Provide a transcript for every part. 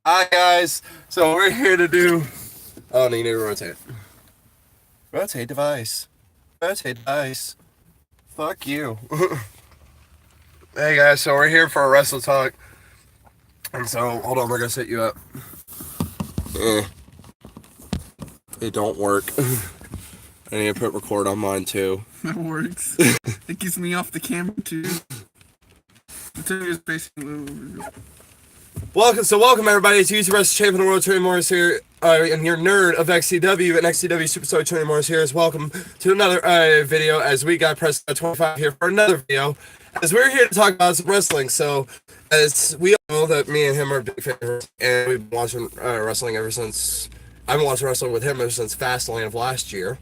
Hi guys, so we're here to do. Oh, no, you need to rotate. Rotate device. Rotate device. Fuck you. Hey guys, so we're here for a wrestle talk. And so, hold on, we're gonna set you up. Eh, it don't work. I need to put record on mine too. That works. It keeps me off the camera too. Welcome everybody to YouTube Wrestling Champion of the World. Tony Morris here, and your nerd of XCW and XCW Superstar Tony Morris here. Welcome to another video as we got press 25 here for another video. As we're here to talk about some wrestling. So, as we all know that me and him are big fans, and we've been watching wrestling ever since. I've been watching wrestling with him ever since Fastlane of last year.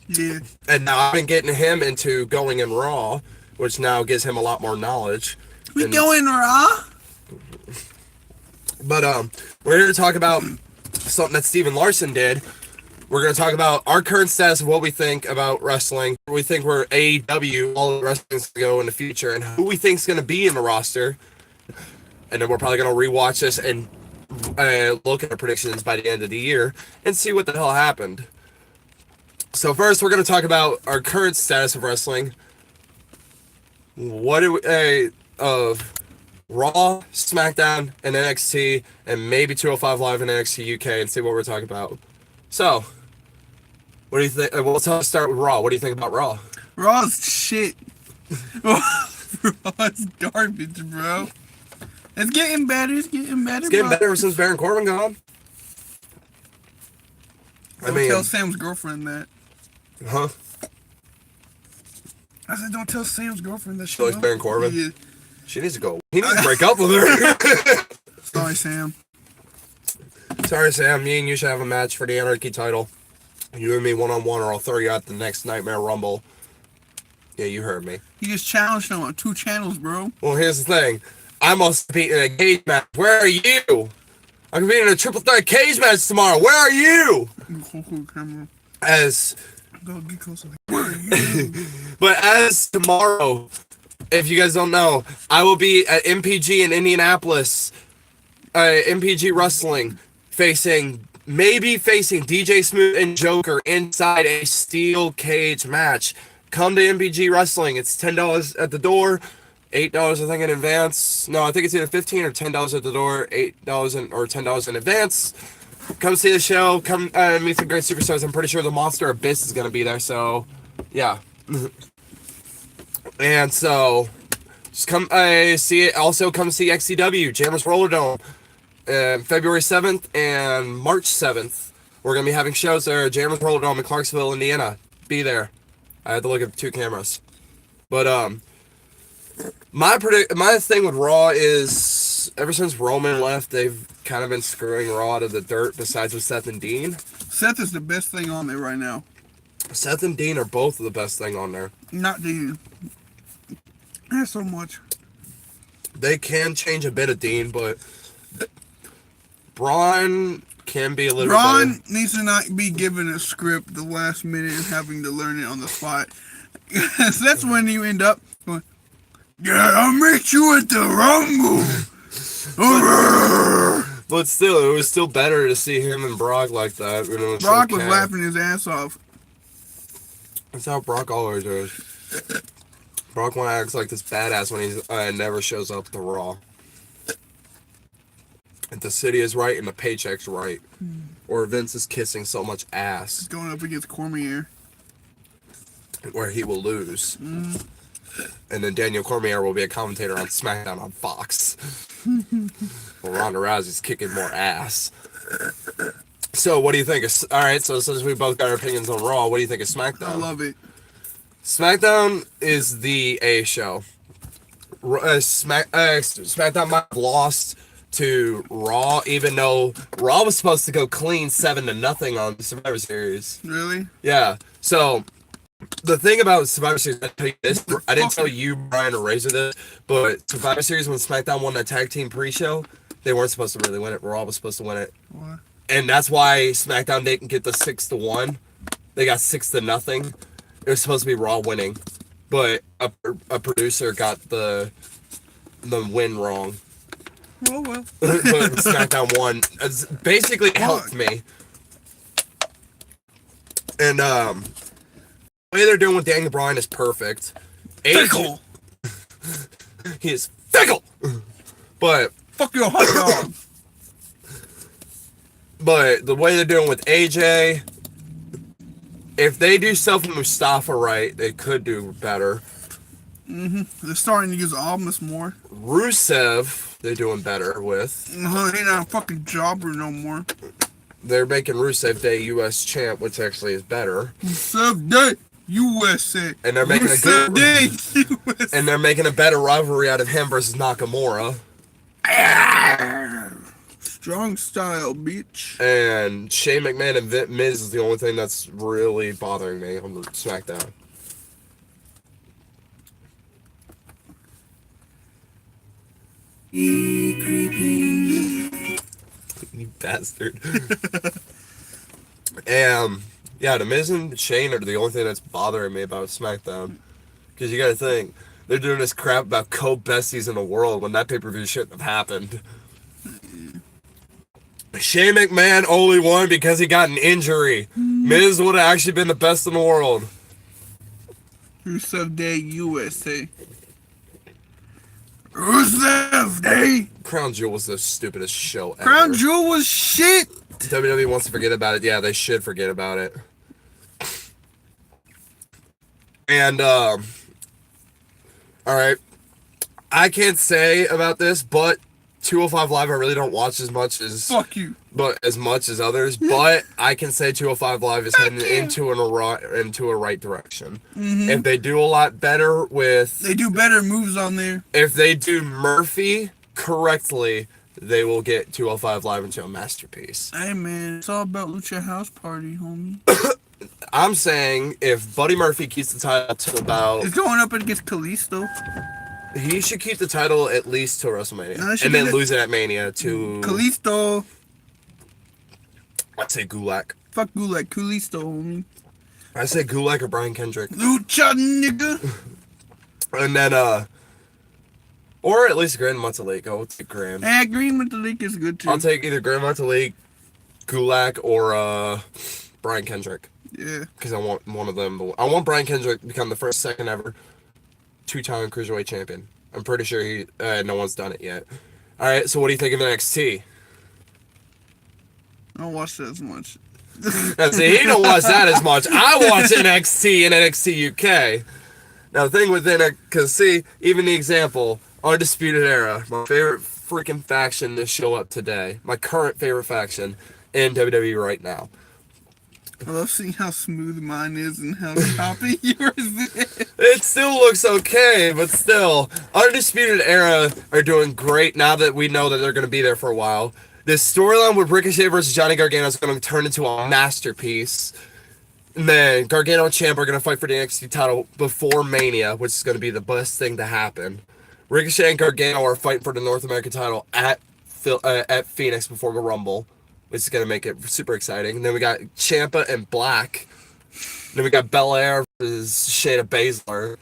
Yeah. And now I've been getting him into going in Raw, which now gives him a lot more knowledge. We going Raw? But we're here to talk about something that Steven Larson did. We're going to talk about our current status of what we think about wrestling. We think we're AEW, all the wrestling's going to go in the future, and who we think is going to be in the roster. And then we're probably going to rewatch this and look at our predictions by the end of the year and see what the hell happened. So first, we're going to talk about our current status of wrestling. What do we, of Raw, SmackDown, and NXT, and maybe 205 Live and NXT UK, and see what we're talking about. So, what do you think? Well, let's start with Raw. What do you think about Raw? Raw's shit. Raw's garbage, bro. It's getting better. It's getting better ever since Baron Corbin gone. Don't tell Sam's girlfriend that. Huh? I said, don't tell Sam's girlfriend that. She likes Baron Corbin? Yeah. She needs to go. He needs to break up with her. Sorry, Sam. Sorry, Sam. Me and you should have a match for the Anarchy title. You and me one-on-one, or I'll throw you out the next Nightmare Rumble. Yeah, you heard me. You just challenged him on 2 channels, bro. Well, here's the thing. I'm also competing in a cage match. Where are you? I'm competing in a triple threat cage match tomorrow. Where are you? As... Go get closer. Where are you? But as tomorrow... If you guys don't know, I will be at MPG in Indianapolis, MPG Wrestling, maybe facing DJ Smooth and Joker inside a steel cage match. Come to MPG Wrestling. It's $10 at the door, $8 I think in advance. No, I think it's either $15 or $10 at the door, $8 or $10 in advance. Come see the show. Come meet some great superstars. I'm pretty sure the Monster Abyss is going to be there. So, yeah. And so, just come see it. Also, come see XCW, Jammers Roller Dome, February 7th and March 7th. We're going to be having shows there at Jammers Roller Dome in Clarksville, Indiana. Be there. I had to look at 2 cameras. But, my thing with Raw is, ever since Roman left, they've kind of been screwing Raw to the dirt, besides with Seth and Dean. Seth is the best thing on there right now. Seth and Dean are both the best thing on there. Not Dean. There's so much. They can change a bit of Dean, but Braun can be a little Braun better. Needs to not be given a script the last minute and having to learn it on the spot. So that's when you end up going, yeah, I'll meet you at the Rumble. But still, it was still better to see him and Brock like that. You know, Brock was laughing his ass off. That's how Brock always is. Brock one acts like this badass when he never shows up to Raw. If the city is right and the paycheck's right. Or Vince is kissing so much ass. He's going up against Cormier. Where he will lose. And then Daniel Cormier will be a commentator on SmackDown on Fox. Well, Ronda Rousey's kicking more ass. So, what do you think? Alright, so since we both got our opinions on Raw, what do you think of SmackDown? I love it. SmackDown is the A show. SmackDown might have lost to Raw, even though Raw was supposed to go clean 7-0 on the Survivor Series. Really? Yeah. So, the thing about Survivor Series, I didn't tell you, Brian, or Razor this, but Survivor Series, when SmackDown won that tag team pre-show, they weren't supposed to really win it. Raw was supposed to win it. What? And that's why SmackDown didn't get the 6-1. They got 6-0. It was supposed to be Raw winning, but a producer got the win wrong. Oh well. but SmackDown won. It's basically helped me. And the way they're doing with Daniel Bryan is perfect. Fickle. He is fickle. But Fuck your hot dog. But the way they're doing with AJ, if they do stuff with Mustafa right, they could do better. They're starting to use Almas more. Rusev, they're doing better with. He not a fucking jobber no more. They're making Rusev Day US champ, which actually is better. Rusev Day USA. And they're making Rusev Day USA. And they're making a better rivalry out of him versus Nakamura. Strong style, bitch. And Shane McMahon and Miz is the only thing that's really bothering me on the SmackDown. You bastard. Yeah, the Miz and Shane are the only thing that's bothering me about SmackDown. Because you gotta think, they're doing this crap about co-besties in the world when that pay-per-view shouldn't have happened. Shane McMahon only won because he got an injury. Miz would have actually been the best in the world. Rusev Day USA. Rusev Day. Crown Jewel was the stupidest show ever. Crown Jewel was shit. WWE wants to forget about it. Yeah, they should forget about it. And, alright. I can't say about this, but 205 Live I really don't watch as much as... Fuck you. But as much as others, but I can say 205 Live is heading into a right direction. If they do a lot better with... They do better moves on there. If they do Murphy correctly, they will get 205 Live into a masterpiece. Hey man, it's all about Lucha House Party, homie. I'm saying if Buddy Murphy keeps the title to about... It's going up against Kalisto. He should keep the title at least till WrestleMania. No, and then lose it at Mania to... Kalisto. I'd say Gulak. Fuck Gulak. Kalisto, homie. I say Gulak or Brian Kendrick. Lucha, nigga. And then, or at least Grand Metalik. I'll take Grand. Yeah, Green Metalik is good too. I'll take either Grand Metalik, Gulak, or Brian Kendrick. Yeah. Because I want one of them. I want Brian Kendrick to become the first, second ever two-time Cruiserweight champion. I'm pretty sure no one's done it yet. Alright, so what do you think of NXT? I don't watch that as much. See, he don't watch that as much. I watch NXT and NXT UK. Now, the thing with NXT, because see, even the example, Undisputed Era, my favorite freaking faction to show up today, my current favorite faction in WWE right now. I love seeing how smooth mine is and how choppy yours is. It still looks okay, but still, Undisputed Era are doing great now that we know that they're going to be there for a while. This storyline with Ricochet versus Johnny Gargano is going to turn into a masterpiece. And then Gargano and Ciampa are going to fight for the NXT title before Mania, which is going to be the best thing to happen. Ricochet and Gargano are fighting for the North American title at Phoenix before the Rumble, which is going to make it super exciting. And then we got Ciampa and Black. And then we got Belair versus Shayna Baszler.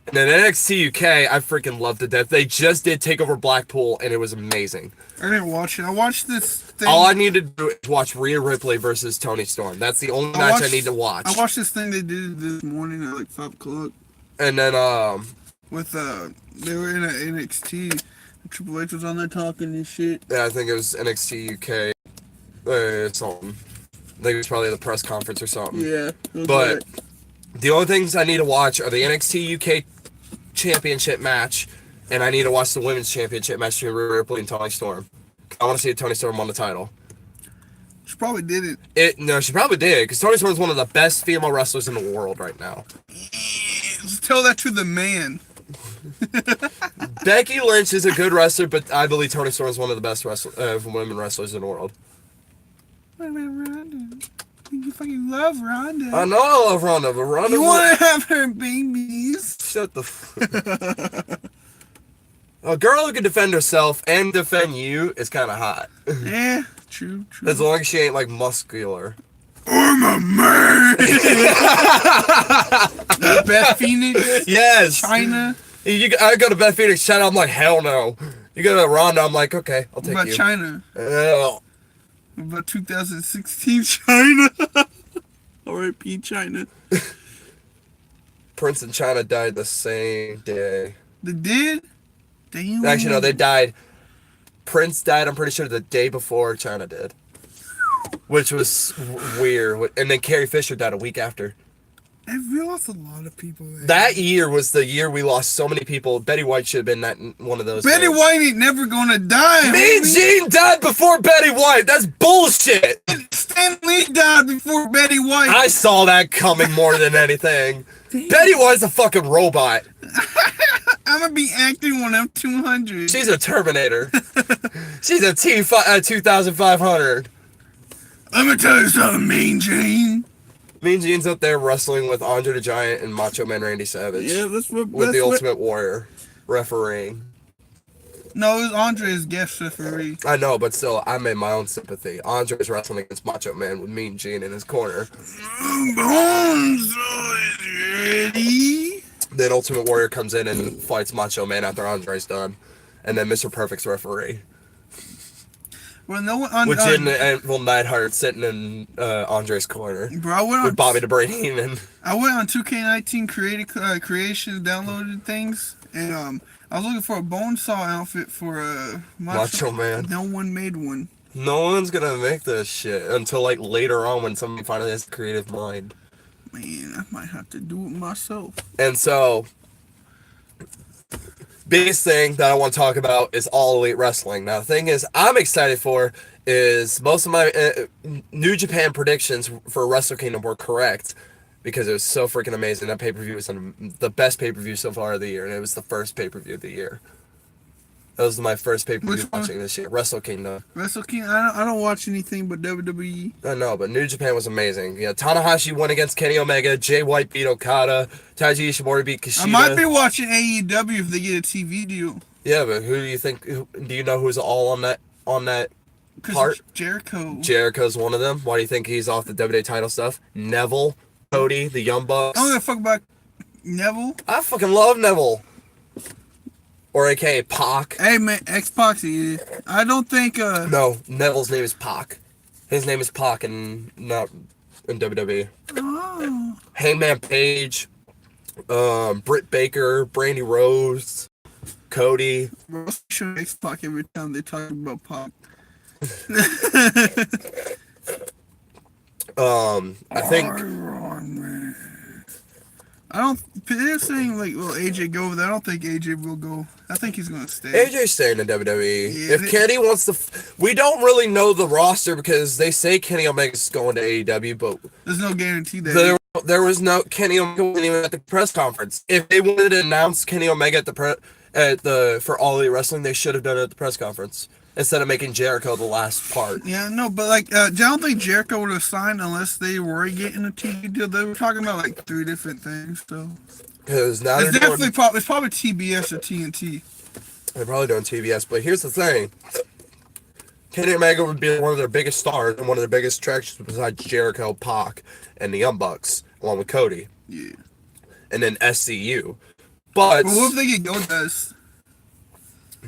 And then NXT UK, I freaking love to death. They just did Takeover Blackpool, and it was amazing. I didn't watch it. I watched this thing. All I need to do is watch Rhea Ripley versus Toni Storm. That's the only match I need to watch. I watched this thing they did this morning at like 5 o'clock. And then, with, they were in a NXT. Triple H was on there talking and shit. Yeah, I think it was NXT UK. Something. I think it was probably the press conference or something. Yeah. But the only things I need to watch are the NXT UK Championship match, and I need to watch the Women's Championship match between Rhea Ripley and Toni Storm. I want to see if Toni Storm won the title. She probably didn't. No, she probably did, because Toni Storm is one of the best female wrestlers in the world right now. Tell that to the man. Becky Lynch is a good wrestler, but I believe Toni Storm is one of the best women wrestlers in the world. You fucking love Ronda. I know I love Ronda, but Ronda... You want to have her babies. Shut the A girl who can defend herself and defend you is kind of hot. Yeah, true. As long as she ain't, like, muscular. I'm a man! Beth Phoenix? Yes! China? I go to Beth Phoenix China, I'm like, hell no. You go to Ronda, I'm like, okay, I'll What take about you. China? Oh, What about 2016 China? R.I.P. China. Prince and China died the same day. They did? Damn. Actually, no, they died. Prince died, I'm pretty sure, the day before China did. Which was weird. And then Carrie Fisher died a week after. We lost a lot of people. That year was the year we lost so many people. Betty White should have been that one of those. Betty things. White ain't never gonna die. Mean Gene died before Betty White. That's bullshit. Stan Lee died before Betty White. I saw that coming more than anything. Betty White's a fucking robot. I'm gonna be acting when I'm 200. She's a Terminator. She's a T-2500. Let me tell you something, Mean Gene. Mean Gene's up there wrestling with Andre the Giant and Macho Man Randy Savage. Yeah, that's what. With the Ultimate Warrior refereeing. No, it was Andre's guest referee. I know, but still, I'm in my own sympathy. Andre's wrestling against Macho Man with Mean Gene in his corner. Bones ready. Then Ultimate Warrior comes in and fights Macho Man after Andre's done. And then Mr. Perfect's referee. Well, no one on. With Jim and Neidhart sitting in Andre's corner. Bro, I went on. With Bobby the Brain Heenan. I went on 2K19 creations, downloaded things, and I was looking for a bone saw outfit for Macho Man. No one made one. No one's gonna make this shit until like later on when somebody finally has a creative mind. Man, I might have to do it myself. And so, biggest thing that I want to talk about is All Elite Wrestling. Now, the thing is, I'm excited for is most of my New Japan predictions for Wrestle Kingdom were correct because it was so freaking amazing. That pay-per-view was the best pay-per-view so far of the year, and it was the first pay-per-view of the year. That was my first pay-per-view watching this year. Wrestle Kingdom. Wrestle Kingdom? I don't watch anything but WWE. I know, but New Japan was amazing. Yeah, Tanahashi won against Kenny Omega. Jay White beat Okada. Taiji Ishimori beat Kushida. I might be watching AEW if they get a TV deal. Yeah, but who do you think? Do you know who's all on that part? Jericho. Jericho's one of them. Why do you think he's off the WWE title stuff? Neville, Cody, the Young Bucks. I don't give a fuck about Neville. I fucking love Neville. Or AKA Pac. Hey man, X-Pac. I don't think. No, Neville's name is Pac. His name is Pac, and not in WWE. Oh. Hangman Page, Britt Baker, Brandy Rose, Cody. Bro, show X-Pac every time they talk about Pac. I think. I don't. They're saying like, well, AJ go over there. I don't think AJ will go. I think he's gonna stay. AJ's staying in WWE. Yeah, If Kenny wants to, we don't really know the roster because they say Kenny Omega's going to AEW, but there's no guarantee that there was no Kenny Omega wasn't even at the press conference. If they wanted to announce Kenny Omega for All Elite Wrestling, they should have done it at the press conference instead of making Jericho the last part. Yeah, no, but like, I don't think Jericho would have signed unless they were getting a TV deal. They were talking about like 3 different things, so. Because now it's definitely it's probably TBS or TNT. They're probably doing TBS, but here's the thing. Kenny Omega would be one of their biggest stars and one of their biggest attractions besides Jericho, Pac, and the Young Bucks, along with Cody. Yeah. And then SCU. But what if they get Goldust?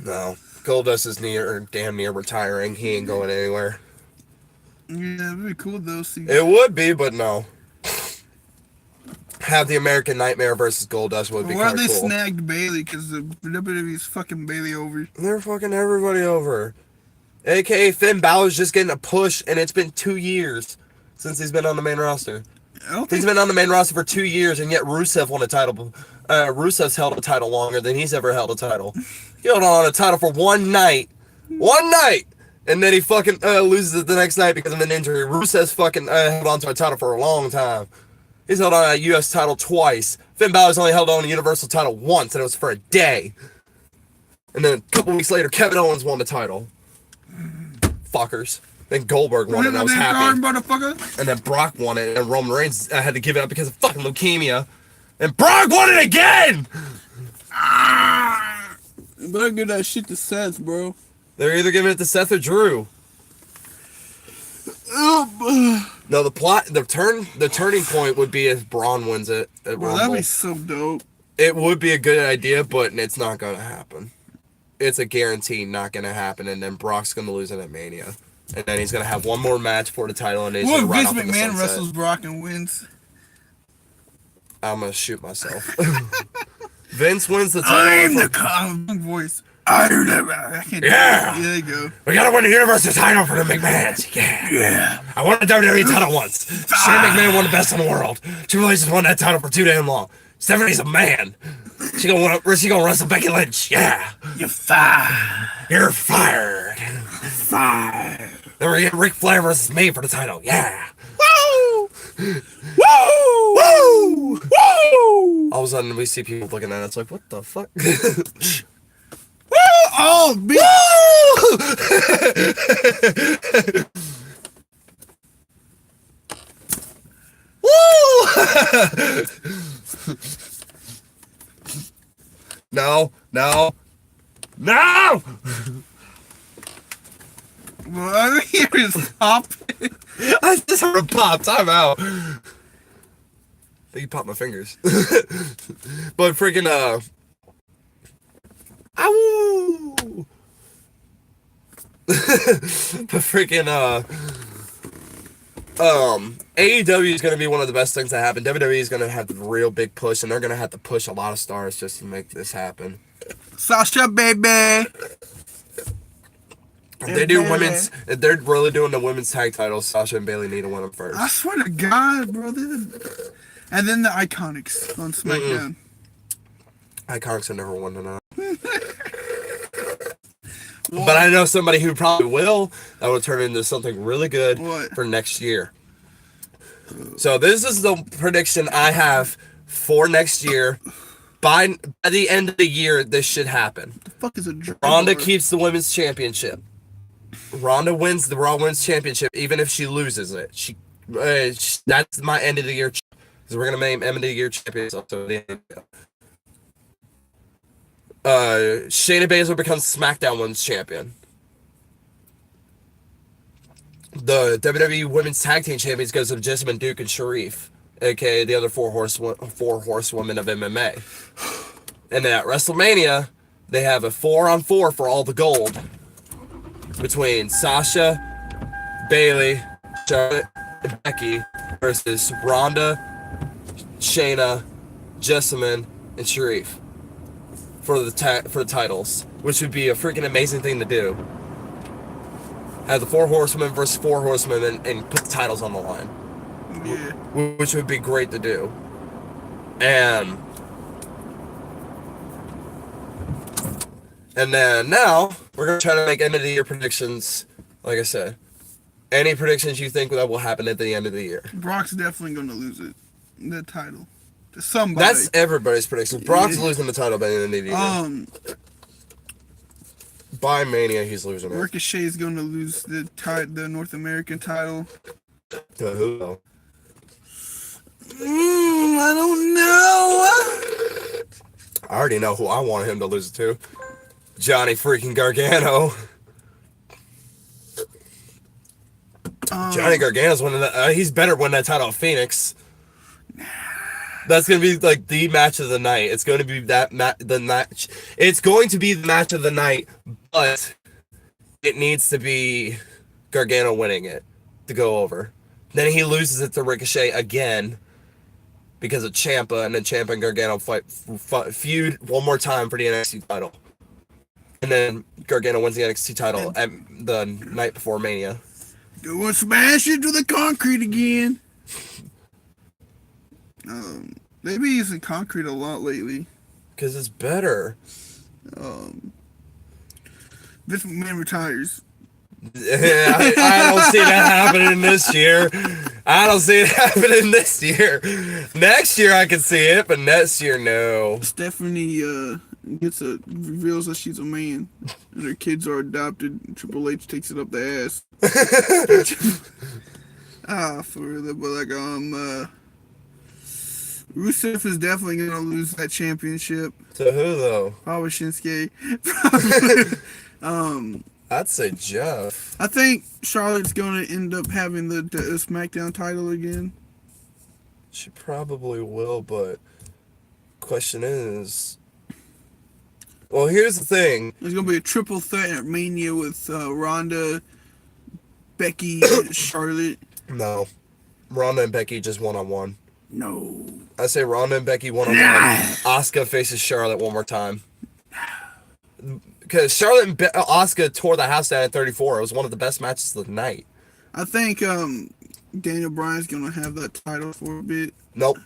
No. Goldust is damn near retiring. He ain't going anywhere. Yeah, it'd be cool though. It would be, but no. Have the American Nightmare versus Goldust would be kind of cool. Why they snagged Bailey? Because the WWE's fucking Bailey over. They're fucking everybody over. AKA Finn Balor's just getting a push, and it's been 2 years since he's been on the main roster. He's been on the main roster for 2 years, and yet Rusev won a title. Rusev's held a title longer than he's ever held a title. He held on a title for one night. One night! And then he fucking loses it the next night because of an injury. Rusev's fucking held on to a title for a long time. He's held on a U.S. title twice. Finn Balor's only held on a Universal title once, and it was for a day. And then a couple weeks later, Kevin Owens won the title. Fuckers. Then Goldberg won it, and I was happy. And then Brock won it, and Roman Reigns had to give it up because of fucking leukemia. And Brock won it again! You better give that shit to Seth, bro. They're either giving it to Seth or Drew. No, the turning point would be if Braun wins it at Rumble. That'd be so dope. It would be a good idea, but it's not gonna happen. it's a guarantee not gonna happen, and then Brock's gonna lose it at Mania, and then he's gonna have one more match for the title, and he's What gonna if ride Vince off in the McMahon sunset. wrestles Brock and wins? I'm gonna shoot myself. Vince wins the title. I'm the calm voice. I can't do Yeah. it. There you go. We gotta win the Universal title for the McMahons. Yeah. Yeah. I won the WWE title once. Shane McMahon won the best in the world. Triple H has won that title for too damn long. Stephanie's a man. She gonna wrestle Becky Lynch. Yeah. You're fired. You're fired. Fired. Then we're getting Ric Flair versus me for the title. Yeah. Woo! Woo! Woo! Woo! All of a sudden we see people looking at us like, what the fuck? Woo! Oh, bitch! Woo! No, no, no! Well, I hear is popping. I just heard a pop. Time out. I think you popped my fingers. But freaking, ow! But freaking, AEW is going to be one of the best things that happen. WWE is going to have the real big push, and they're going to have to push a lot of stars just to make this happen. Sasha, baby. If they do women's, if they're really doing the women's tag titles, Sasha and Bailey need to win them first. I swear to God, bro. And then the Iconics on SmackDown. Iconics have never won tonight. But I know somebody who probably will. That will turn into something really good for next year. So this is the prediction I have for next year. By the end of the year, this should happen. The fuck is a Ronda keeps the women's championship. Ronda wins the Raw Women's Championship, even if she loses it. That's my end of the year. Because we're gonna make end of the year champions. Also, Shayna Baszler becomes SmackDown Women's Champion. The WWE Women's Tag Team Champions goes to Jessamine Duke and Sharif, aka the other four horsewomen of MMA. And then at WrestleMania, they have a 4-on-4 for all the gold between Sasha, Bailey, Charlotte, and Becky versus Ronda, Shayna, Jessamine, and Sharif for the titles, which would be a freaking amazing thing to do. Have the 4 horsemen versus 4 horsemen and put the titles on the line. Yeah. Which would be great to do. And then now we're gonna try to make end of the year predictions. Like I said, any predictions you think that will happen at the end of the year? Brock's definitely gonna lose it, the title, to somebody. That's everybody's prediction. Brock's losing the title by the end of the year. By Mania, he's losing it. Ricochet's gonna lose the North American title. To who though? I don't know. I already know who I want him to lose it to. Johnny freaking Gargano. Johnny Gargano's winning that. He's better winning that title of Phoenix. That's gonna be like the match of the night. It's going to be the match. It's going to be the match of the night, but it needs to be Gargano winning it to go over. Then he loses it to Ricochet again because of Ciampa, and then Ciampa and Gargano feud one more time for the NXT title. And then Gargano wins the NXT title at the night before Mania. Go and smash into the concrete again. They've been using concrete a lot lately. Because it's better. Vince McMahon retires. I don't see that happening this year. I don't see it happening this year. Next year I can see it, but next year no. Stephanie reveals that she's a man, and her kids are adopted. Triple H takes it up the ass. For real, but like Rusev is definitely gonna lose that championship. To who though? Probably Shinsuke. I'd say Jeff. I think Charlotte's gonna end up having the SmackDown title again. She probably will, but question is, Well, here's the thing. There's gonna be a triple threat at Mania with Ronda, Becky, and Charlotte. No. Ronda and Becky just one-on-one. No. I say Ronda and Becky one-on-one. Nah. Asuka faces Charlotte one more time. Because Charlotte and Asuka tore the house down at 34. It was one of the best matches of the night. I think Daniel Bryan's gonna have that title for a bit. Nope.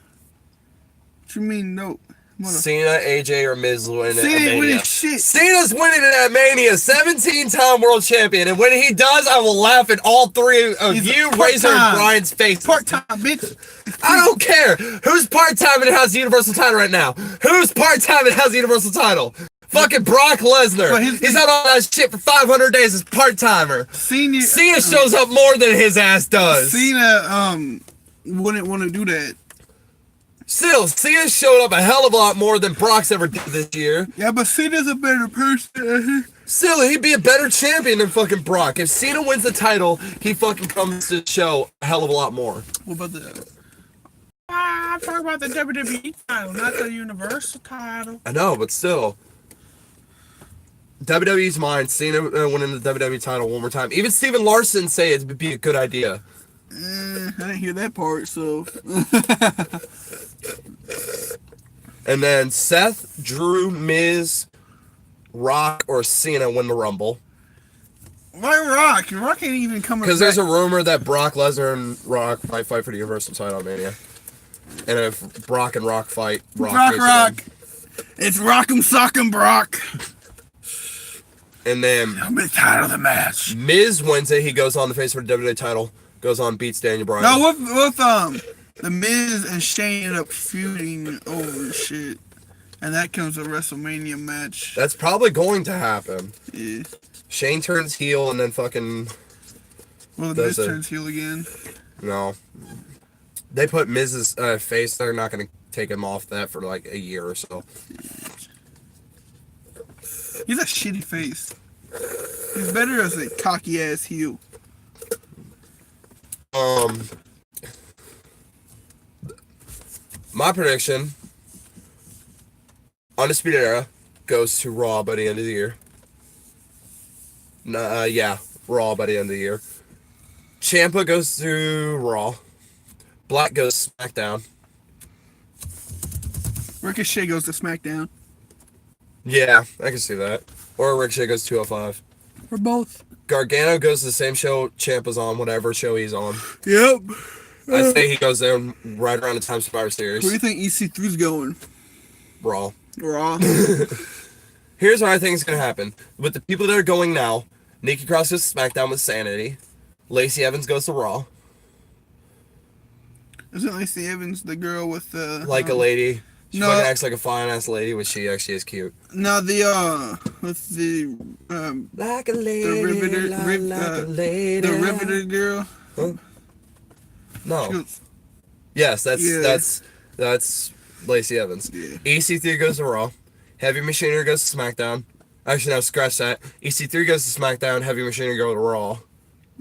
What you mean, nope? Cena, AJ, or Miz winning it at Cena Mania. winning shit. Cena's winning it at Mania. 17-time world champion. And when he does, I will laugh at all three of you, Razor, and Brian's face. Part-time, bitch. I don't care. Who's part-time and has the Universal title right now? Who's part-time and has the Universal title? Fucking Brock Lesnar. He's out all that shit for 500 days as part-timer. Cena shows up more than his ass does. Cena wouldn't want to do that. Still, Cena showed up a hell of a lot more than Brock's ever did this year. Yeah, but Cena's a better person. Still, he'd be a better champion than fucking Brock. If Cena wins the title, he fucking comes to show a hell of a lot more. What about the... I'm talking about the WWE title, not the Universal title. I know, but still. WWE's mine. Cena winning the WWE title one more time. Even Steven Larson say it would be a good idea. I didn't hear that part, so... And then Seth, Drew, Miz, Rock, or Cena win the Rumble. Why Rock? Rock ain't even coming back. Because there's a rumor that Brock Lesnar and Rock might fight for the Universal title, Mania. And if Brock and Rock fight, Rock. It's Rock'em Sock'em Brock. And then I'm the title of the match. Miz wins it. He goes on to face for the WWE title. Goes on, beats Daniel Bryan. No, with the Miz and Shane end up feuding over shit, and that comes a WrestleMania match. That's probably going to happen. Yeah. Shane turns heel and then fucking. Well, the Miz turns heel again. No. They put Miz's face. They're not going to take him off that for like a year or so. He's a shitty face. He's better as a cocky ass heel. My prediction: Undisputed Era goes to Raw by the end of the year. Raw by the end of the year. Ciampa goes to Raw. Black goes to SmackDown. Ricochet goes to SmackDown. Yeah, I can see that. Or Ricochet goes to 205. Or both. Gargano goes to the same show Ciampa's on, whatever show he's on. Yep. I say he goes there right around the time Survivor Series. Where do you think EC3's going? Raw. Here's what I think is going to happen. With the people that are going now, Nikki Cross goes to SmackDown with Sanity. Lacey Evans goes to Raw. Isn't Lacey Evans the girl with the... Like a lady. She No. fucking acts like a fine-ass lady, which she actually is cute. No, with the, Like a lady, the Riveter girl. Huh? No. Goes, Yes, that's Lacey Evans. Yeah. EC3 goes to Raw. Heavy Machinery goes to SmackDown. Actually, no, scratch that. EC3 goes to SmackDown. Heavy Machinery go to Raw.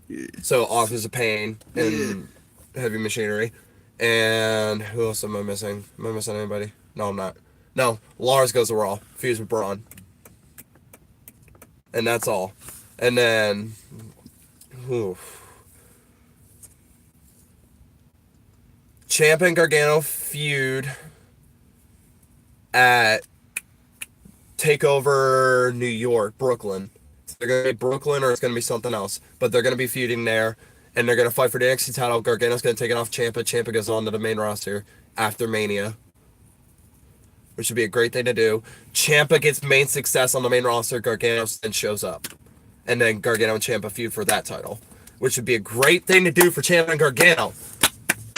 Yeah. So Authors of Pain and Heavy Machinery. And who else am I missing? Am I missing anybody? No, I'm not. No, Lars goes to Raw. Fused with Braun. And that's all. And then... Ciampa and Gargano feud at TakeOver New York, Brooklyn. They're going to be Brooklyn or it's going to be something else. But they're going to be feuding there. And they're going to fight for the NXT title. Gargano's going to take it off Ciampa. Ciampa goes on to the main roster after Mania. Which would be a great thing to do. Ciampa gets main success on the main roster. Gargano then shows up. And then Gargano and Ciampa feud for that title. Which would be a great thing to do for Ciampa and Gargano.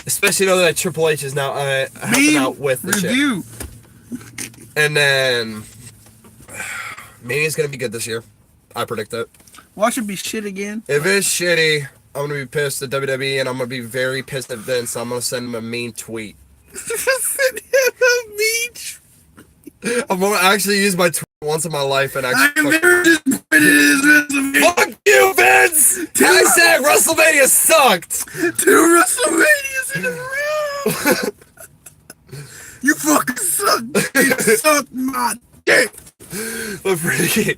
Especially knowing that Triple H is now helping out with the review. shit. And then... Mania's going to be good this year. I predict it. Watch it be shit again. If it's shitty... I'm going to be pissed at WWE, and I'm going to be very pissed at Vince, so I'm going to send him a mean tweet. Send him a mean tweet. I'm going to actually use my tweet once in my life and actually... I'm very disappointed. Fuck you, Vince! Hashtag WrestleMania sucked! 2 WrestleManias in a row! You fucking suck! You suck my dick! But freaking,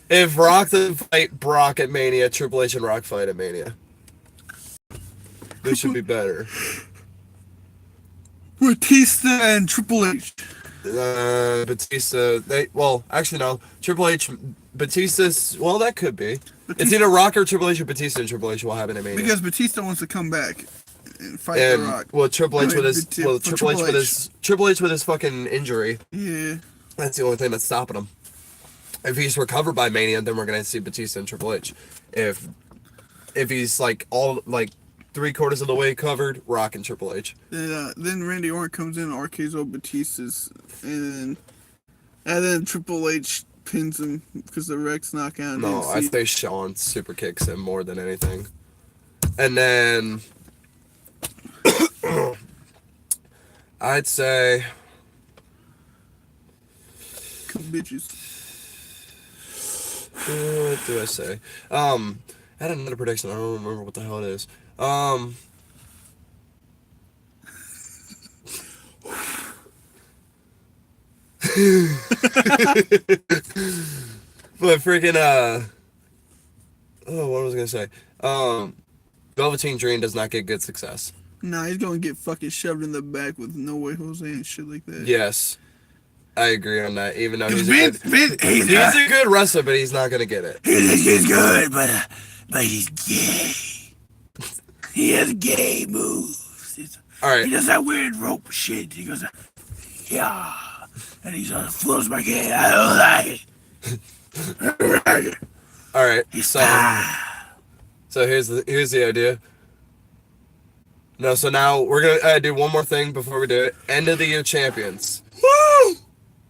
if Rock doesn't fight Brock at Mania, Triple H and Rock fight at Mania. This should be better. Batista and Triple H. Batista, actually no. Triple H, Batista's, well, that could be. It's either Rock or Triple H or Batista and Triple H will happen at Mania. Because Batista wants to come back and fight The Rock. Well, Triple H with his fucking injury. Yeah. That's the only thing that's stopping him. If he's recovered by Mania, then we're gonna see Batista and Triple H. If he's like all like 3/4 of the way covered, Rock and Triple H. Then Randy Orton comes in, RKO Batista's, and then Triple H pins him because the Rex knockout. No, I say Shawn super kicks him more than anything. And then I'd say bitches. What do I say? I had another prediction. I don't remember what the hell it is. But freaking what was I gonna say? Velveteen Dream does not get good success. Nah, he's gonna get fucking shoved in the back with No Way Jose and shit like that. Yes, I agree on that. Even though he's a good wrestler, but he's not gonna get it. He's good, but he's gay. He has gay moves. All right. He does that weird rope shit. He goes, yeah, and he's on floats back in. I don't like it. All right. So here's the idea. No, so now we're gonna do one more thing before we do it. End of the year champions. Woo!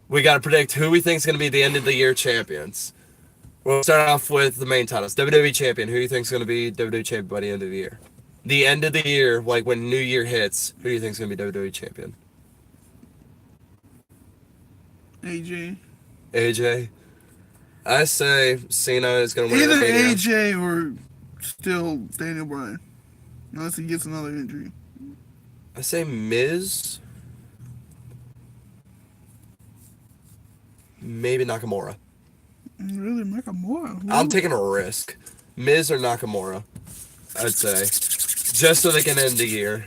We gotta predict who we think is gonna be the end of the year champions. We'll start off with the main titles. WWE champion. Who do you think is gonna be WWE champion by the end of the year? The end of the year, like when New Year hits, who do you think is gonna be WWE champion? AJ. I say Cena is gonna win. Either AJ or still Daniel Bryan, unless he gets another injury. I say Miz. Maybe Nakamura. Really, Nakamura? I'm taking a risk. Miz or Nakamura, I'd say. Just so they can end the year.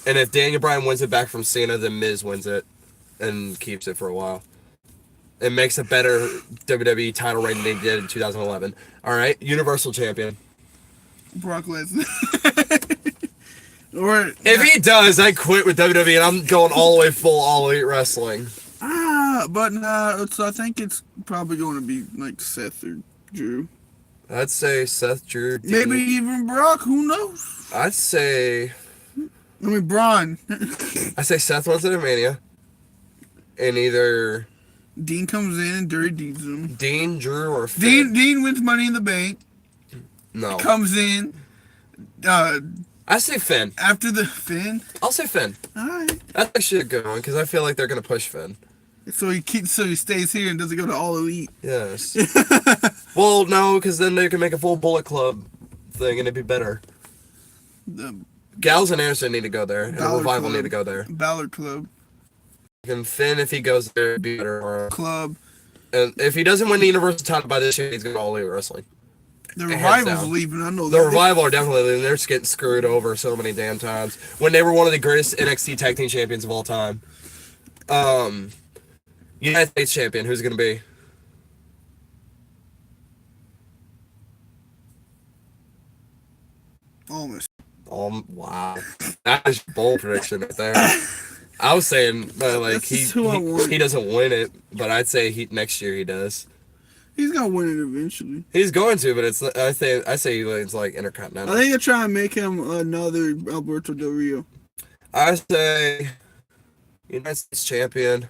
And if Daniel Bryan wins it back from Cena, then Miz wins it and keeps it for a while. It makes a better WWE title reign than they did in 2011. All right, Universal Champion. Brock Lesnar. Or if he does, I quit with WWE and I'm going all the way full All Elite Wrestling. But nah, I think it's probably going to be like Seth or Drew. I'd say Seth, Drew, Dean. Maybe even Brock. Who knows? I'd say. Braun. I say Seth wins it at Mania, and either Dean comes in and Dirty Deeds him. Dean, Drew, or Finn. Dean wins Money in the Bank. No. Comes in. I say Finn. After the Finn. I'll say Finn. All right. That's actually a good one because I feel like they're gonna push Finn. So he stays here and doesn't go to All Elite. Yes. Well, no, because then they can make a full Bullet Club thing and it'd be better. Gals and Anderson need to go there, and the Revival need to go there. Ballard Club. And Finn, if he goes there, it'd be better. Club. And if he doesn't win the Universal title by this year, he's going to All Elite Wrestling. The Revival's leaving, I know that. The Revival are definitely leaving. They're just getting screwed over so many damn times. When they were one of the greatest NXT Tag Team Champions of all time. United States Champion, who's it going to be? Almost. Wow. That is a bold prediction right there. I was saying, like, he doesn't win it, but I'd say next year he does. He's gonna win it eventually. He's going to, but I say he wins like Intercontinental. I think they're trying to make him another Alberto Del Rio. I say United States champion.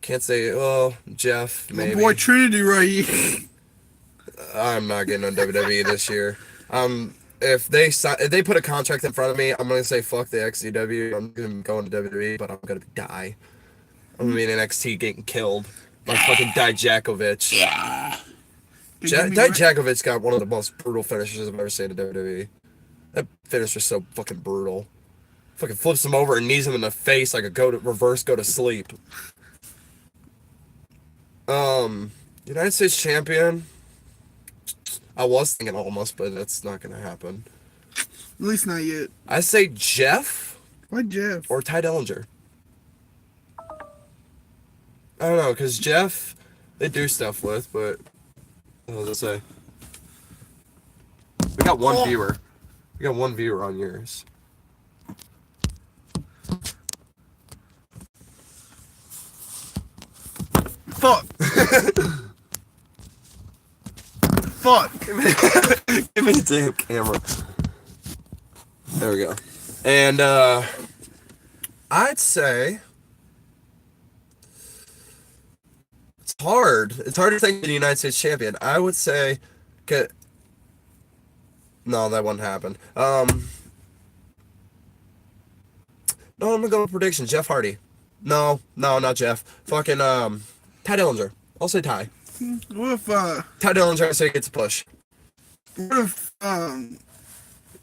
Can't say Jeff maybe. My boy Trinity right here. I'm not getting on WWE this year. If they put a contract in front of me, I'm gonna say fuck the XCW. I'm gonna go into WWE, but I'm gonna die. I'm gonna be in NXT getting killed by fucking Dijakovic. Yeah. Dijakovic got one of the most brutal finishes I've ever seen in WWE. That finish was so fucking brutal. Fucking flips him over and knees him in the face like a reverse go to sleep. United States champion. I was thinking almost, but that's not gonna happen. At least not yet. I say Jeff. Why Jeff? Or Ty Dillinger. I don't know, because Jeff, they do stuff with, but what was I say? We got one viewer. We got one viewer on yours. Fuck. Fuck. Give me the damn camera. There we go. And I'd say it's hard. It's hard to think of the United States champion. I would say, no, that wouldn't happen. No, I'm gonna go with prediction. Jeff Hardy. No, not Jeff. Fucking Ty Dillinger. I'll say Ty. What if Ty Dillinger, I say gets a push. What if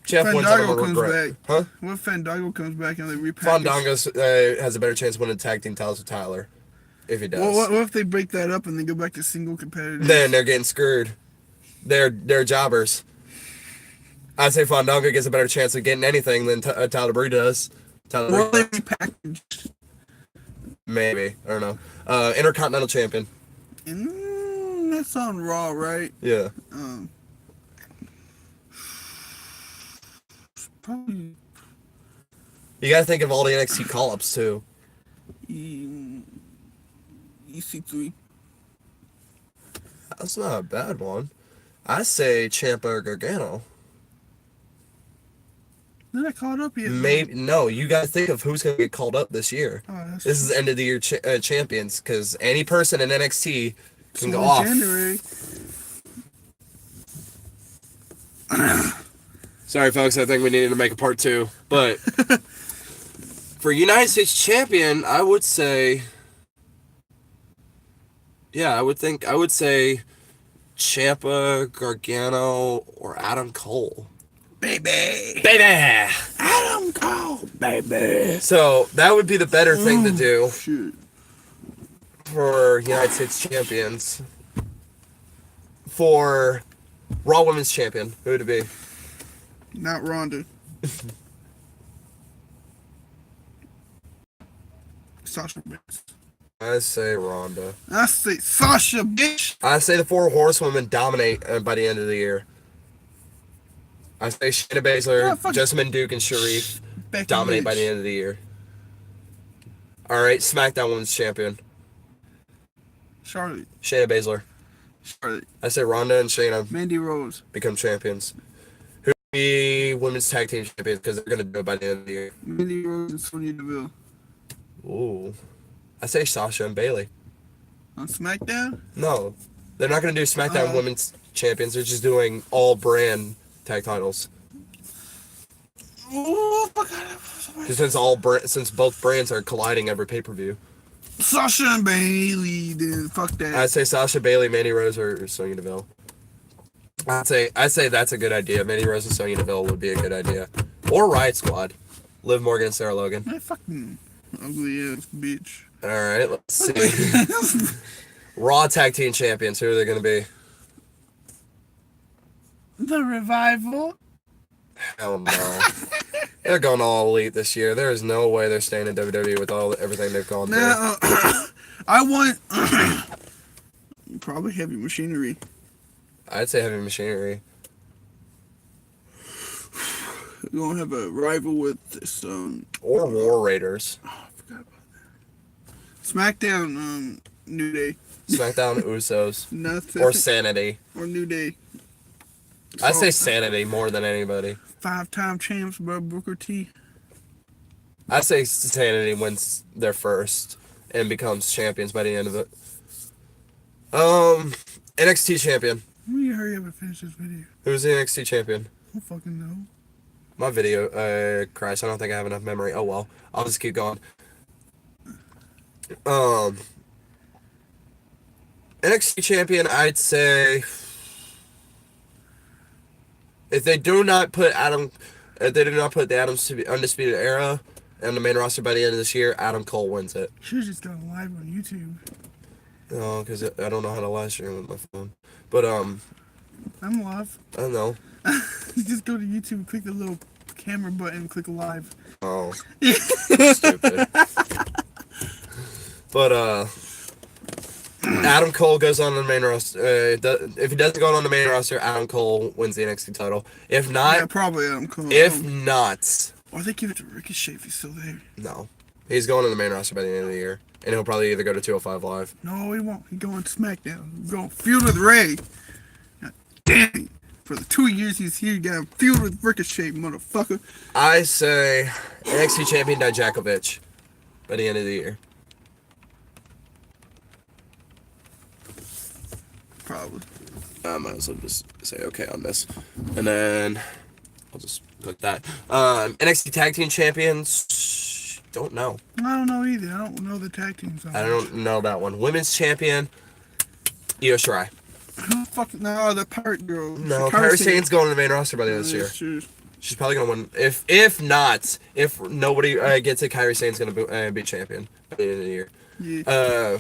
Jeff wins on a Fandango comes regret. back? Huh? What if Fandango comes back and they repackage? Fandango has a better chance of winning tag team titles with Tyler, if he does. Well, what if they break that up and they go back to single competitive? Then they're getting screwed. They're jobbers. I'd say Fandango gets a better chance of getting anything than Tyler Breed does. Or they repackage. Maybe. I don't know. Intercontinental champion. That's on Raw, right? Yeah. Probably You gotta think of all the NXT call-ups, too. EC3. That's not a bad one. I say Ciampa Gargano. They're not caught up yet. Maybe no. You gotta think of who's gonna get called up this year. Oh, This is the end of the year champions, because any person in NXT can go off. January. Sorry, folks. I think we needed to make a part 2. But for United States champion, I would say, I would say Ciampa, Gargano, or Adam Cole. Baby. Adam Cole, baby. So that would be the better thing to do Shit. for United States champions. For Raw Women's Champion, who would it be? Not Ronda. Sasha, bitch. I say Ronda. I say Sasha, bitch. I say the 4 horsewomen dominate by the end of the year. I say Shayna Baszler, Jessamine Duke, and Sharif dominate by the end of the year. All right, SmackDown Women's Champion. Charlotte. Shayna Baszler. Charlotte. I say Ronda and Shayna Mandy Rose. become champions. Who would be Women's Tag Team Champions, because they're going to do it by the end of the year. Mandy Rose and Sonya Deville. Ooh. I say Sasha and Bayley. On SmackDown? No. They're not going to do SmackDown Women's Champions. They're just doing all brand tag titles. Oh, fuck. Since both brands are colliding every pay-per-view. Sasha and Bailey, then fuck that. I'd say Sasha, Bayley, Mandy Rose, or Sonya Deville. I'd say that's a good idea. Mandy Rose and Sonya Deville would be a good idea. Or Riot Squad. Liv Morgan and Sarah Logan. Man, fucking ugly ass bitch. Alright, let's see. Raw Tag Team Champions. Who are they going to be? The Revival. Hell no. They're going all elite this year. There is no way they're staying in WWE with everything they've gone through. I want probably Heavy Machinery. I'd say Heavy Machinery. We're gonna have a rival with this Or War Raiders. Oh, I forgot about that. SmackDown New Day. SmackDown Usos. Nothing. Or Sanity. Or New Day. I'd say Sanity more than anybody. 5-time champs, bro. Booker T. I'd say Sanity wins their first and becomes champions by the end of it. NXT champion. Will you hurry up and finish this video? Who's the NXT champion? I don't fucking know. My video crashed. I don't think I have enough memory. Oh well. I'll just keep going. NXT champion, I'd say, if they do not put Adam, If they do not put the Undisputed Era on the main roster by the end of this year, Adam Cole wins it. Should've just gone live on YouTube. No, because I don't know how to live stream with my phone. But, I'm live. I don't know. Just go to YouTube, click the little camera button, click live. Oh. Stupid. But, Adam Cole goes on the main roster. If he doesn't go on the main roster, Adam Cole wins the NXT title. If not... Yeah, probably Adam Cole. If not... Or they give it to Ricochet if he's still there. No. He's going on the main roster by the end of the year. And he'll probably either go to 205 Live. No, he won't. He's going to SmackDown. He's going to feud with Ray. God damn it. For the 2 years he's here, you got to feud with Ricochet, motherfucker. I say NXT champion Dijakovic by the end of the year. Probably. I might as well just say okay on this. And then I'll just click that. NXT Tag Team Champions, don't know. I don't know either. I don't know the tag teams. I don't know that one. Women's Champion, Io Shirai. Who the fuck? No, the Pirate Girl. No, Kairi Sane's going to the main roster by the end of this year. True. She's probably going to win. If not, if nobody gets it, Kairi Sane's going to be champion by the end of the year. Yeah.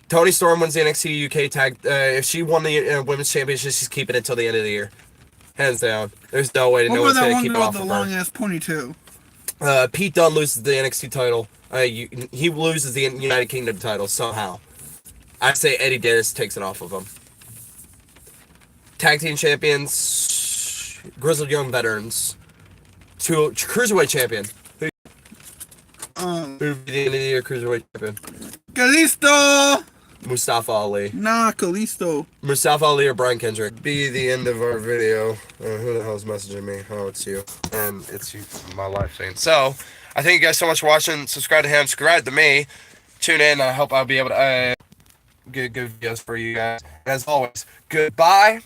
Toni Storm wins the NXT UK tag. If she won the women's championship, she's keeping it till the end of the year. Hands down. There's no way to know what's going to keep it off the of long her. ass ponytail? Pete Dunne loses the NXT title. He loses the United Kingdom title somehow. I say Eddie Dennis takes it off of him. Tag team champions, Grizzled Young Veterans, cruiserweight champion. Who be the end of the year cruiserweight champion? Kalisto! Mustafa Ali. Nah, Kalisto. Mustafa Ali or Brian Kendrick. Be the end of our video. Who the hell's messaging me? Oh, it's you. And it's you, my live stream. So, I thank you guys so much for watching. Subscribe to him. Subscribe to me. Tune in. I hope I'll be able to get good videos for you guys. As always, goodbye.